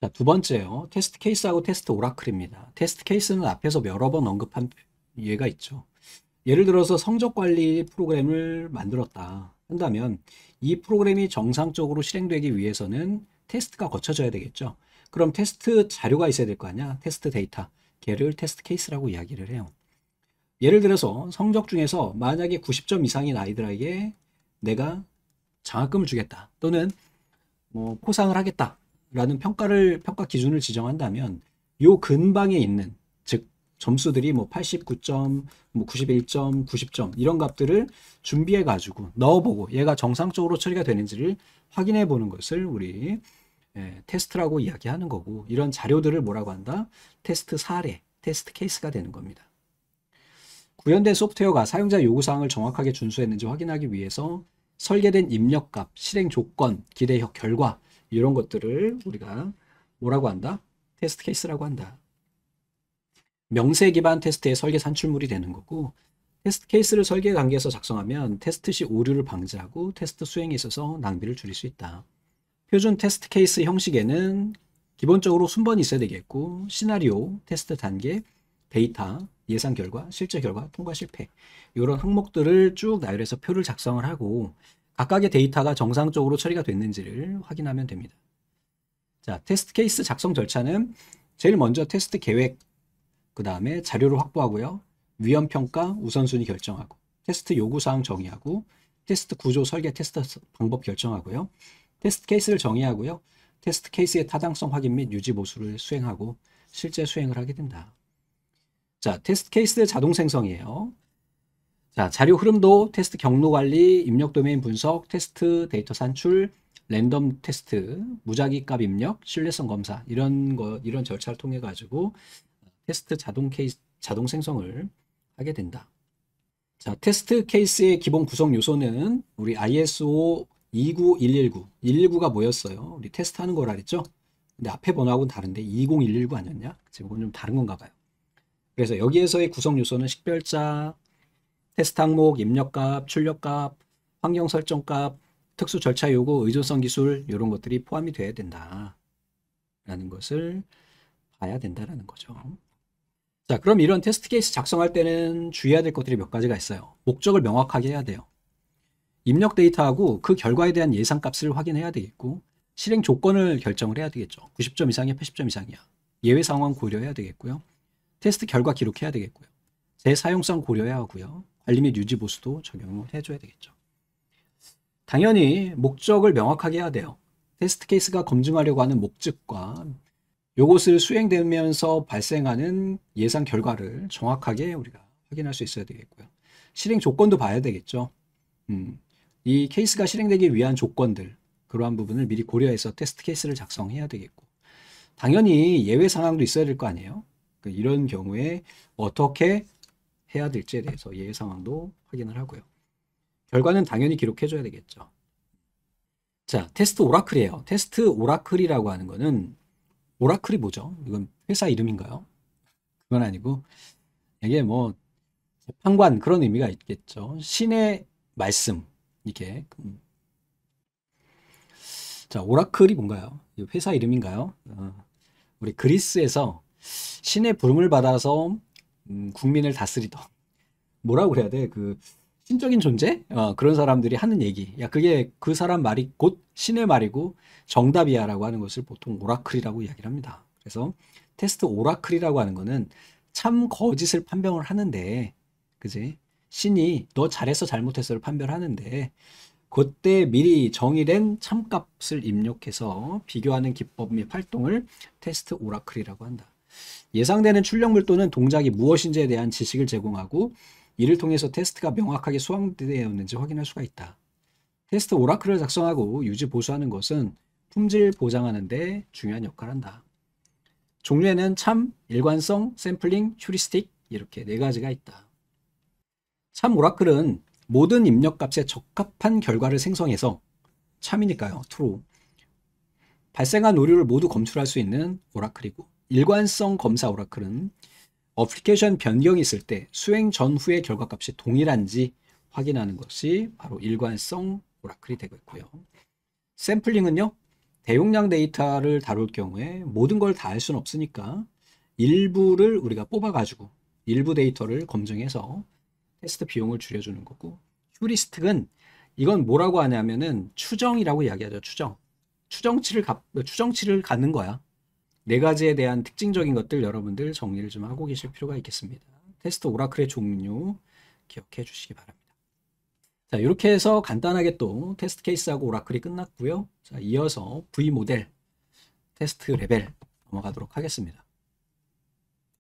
자, 두 번째요. 테스트 케이스하고 테스트 오라클입니다. 테스트 케이스는 앞에서 여러 번 언급한 예가 있죠. 예를 들어서 성적 관리 프로그램을 만들었다 한다면 이 프로그램이 정상적으로 실행되기 위해서는 테스트가 거쳐져야 되겠죠. 그럼 테스트 자료가 있어야 될 거 아니야? 테스트 데이터. 걔를 테스트 케이스라고 이야기를 해요. 예를 들어서 성적 중에서 만약에 90점 이상인 아이들에게 내가 장학금을 주겠다 또는 뭐 포상을 하겠다라는 평가 기준을 지정한다면 요 근방에 있는 즉 점수들이 뭐 89점, 뭐 91점, 90점 이런 값들을 준비해 가지고 넣어보고 얘가 정상적으로 처리가 되는지를 확인해 보는 것을 우리 테스트라고 이야기하는 거고 이런 자료들을 뭐라고 한다? 테스트 사례, 테스트 케이스가 되는 겁니다. 구현된 소프트웨어가 사용자 요구사항을 정확하게 준수했는지 확인하기 위해서 설계된 입력값, 실행 조건, 기대 결과 이런 것들을 우리가 뭐라고 한다? 테스트 케이스라고 한다. 명세 기반 테스트의 설계 산출물이 되는 거고 테스트 케이스를 설계 단계에서 작성하면 테스트 시 오류를 방지하고 테스트 수행에 있어서 낭비를 줄일 수 있다. 표준 테스트 케이스 형식에는 기본적으로 순번이 있어야 되겠고 시나리오, 테스트 단계, 데이터, 예상 결과, 실제 결과, 통과 실패 이런 항목들을 쭉 나열해서 표를 작성을 하고 각각의 데이터가 정상적으로 처리가 됐는지를 확인하면 됩니다. 자, 테스트 케이스 작성 절차는 제일 먼저 테스트 계획, 그 다음에 자료를 확보하고요. 위험 평가 우선순위 결정하고 테스트 요구사항 정의하고 테스트 구조 설계 테스트 방법 결정하고요. 테스트 케이스를 정의하고요. 테스트 케이스의 타당성 확인 및 유지 보수를 수행하고 실제 수행을 하게 된다. 자, 테스트 케이스 자동 생성이에요. 자, 자료 흐름도 테스트 경로 관리, 입력 도메인 분석, 테스트 데이터 산출, 랜덤 테스트, 무작위 값 입력, 신뢰성 검사 이런 절차를 통해 가지고 테스트 자동 생성을 하게 된다. 자, 테스트 케이스의 기본 구성 요소는 우리 ISO 29119, 119가 뭐였어요? 우리 테스트 하는 거라 그랬죠? 근데 앞에 번호하고는 다른데 20119 아니었냐? 지금 좀 다른 건가 봐요. 그래서 여기에서의 구성 요소는 식별자, 테스트 항목, 입력값, 출력값, 환경 설정값, 특수 절차 요구, 의존성 기술 이런 것들이 포함이 돼야 된다라는 것을 봐야 된다라는 거죠. 자, 그럼 이런 테스트 케이스 작성할 때는 주의해야 될 것들이 몇 가지가 있어요. 목적을 명확하게 해야 돼요. 입력 데이터하고 그 결과에 대한 예상값을 확인해야 되겠고 실행 조건을 결정을 해야 되겠죠. 90점 이상이야, 80점 이상이야. 예외 상황 고려해야 되겠고요. 테스트 결과 기록해야 되겠고요. 재사용성 고려해야 하고요. 관리 및 유지 보수도 적용을 해줘야 되겠죠. 당연히 목적을 명확하게 해야 돼요. 테스트 케이스가 검증하려고 하는 목적과 요것을 수행되면서 발생하는 예상 결과를 정확하게 우리가 확인할 수 있어야 되겠고요. 실행 조건도 봐야 되겠죠. 이 케이스가 실행되기 위한 조건들, 그러한 부분을 미리 고려해서 테스트 케이스를 작성해야 되겠고 당연히 예외 상황도 있어야 될 거 아니에요. 이런 경우에 어떻게 해야 될지에 대해서 예외 상황도 확인을 하고요. 결과는 당연히 기록해줘야 되겠죠. 자, 테스트 오라클이에요. 테스트 오라클이라고 하는 거는 오라클이 뭐죠? 이건 회사 이름인가요? 그건 아니고 이게 뭐 재판관 그런 의미가 있겠죠. 신의 말씀 이게 자, 오라클이 뭔가요? 회사 이름인가요? 우리 그리스에서 신의 부름을 받아서 국민을 다스리던 뭐라고 그래야 돼? 그 신적인 존재? 그런 사람들이 하는 얘기. 야, 그게 그 사람 말이 곧 신의 말이고 정답이야라고 하는 것을 보통 오라클이라고 이야기를 합니다. 그래서 테스트 오라클이라고 하는 거는 참 거짓을 판별을 하는데, 그지? 신이 너 잘했어 잘못했어를 판별하는데 그때 미리 정의된 참값을 입력해서 비교하는 기법 및 활동을 테스트 오라클이라고 한다. 예상되는 출력물 또는 동작이 무엇인지에 대한 지식을 제공하고 이를 통해서 테스트가 명확하게 수행되었는지 확인할 수가 있다. 테스트 오라클을 작성하고 유지 보수하는 것은 품질 보장하는 데 중요한 역할을 한다. 종류에는 참, 일관성, 샘플링, 휴리스틱 이렇게 네 가지가 있다. 참 오라클은 모든 입력값에 적합한 결과를 생성해서 참이니까요. true. 발생한 오류를 모두 검출할 수 있는 오라클이고 일관성 검사 오라클은 어플리케이션 변경이 있을 때 수행 전후의 결과값이 동일한지 확인하는 것이 바로 일관성 오라클이 되고 있고요. 샘플링은요. 대용량 데이터를 다룰 경우에 모든 걸 다 할 수는 없으니까 일부를 우리가 뽑아가지고 일부 데이터를 검증해서 테스트 비용을 줄여주는 거고, 휴리스틱은 이건 뭐라고 하냐면은 추정이라고 이야기하죠. 추정치를 갖는 거야. 네 가지에 대한 특징적인 것들 여러분들 정리를 좀 하고 계실 필요가 있겠습니다. 테스트 오라클의 종류 기억해 주시기 바랍니다. 자, 이렇게 해서 간단하게 또 테스트 케이스하고 오라클이 끝났고요. 자, 이어서 V 모델 테스트 레벨 넘어가도록 하겠습니다.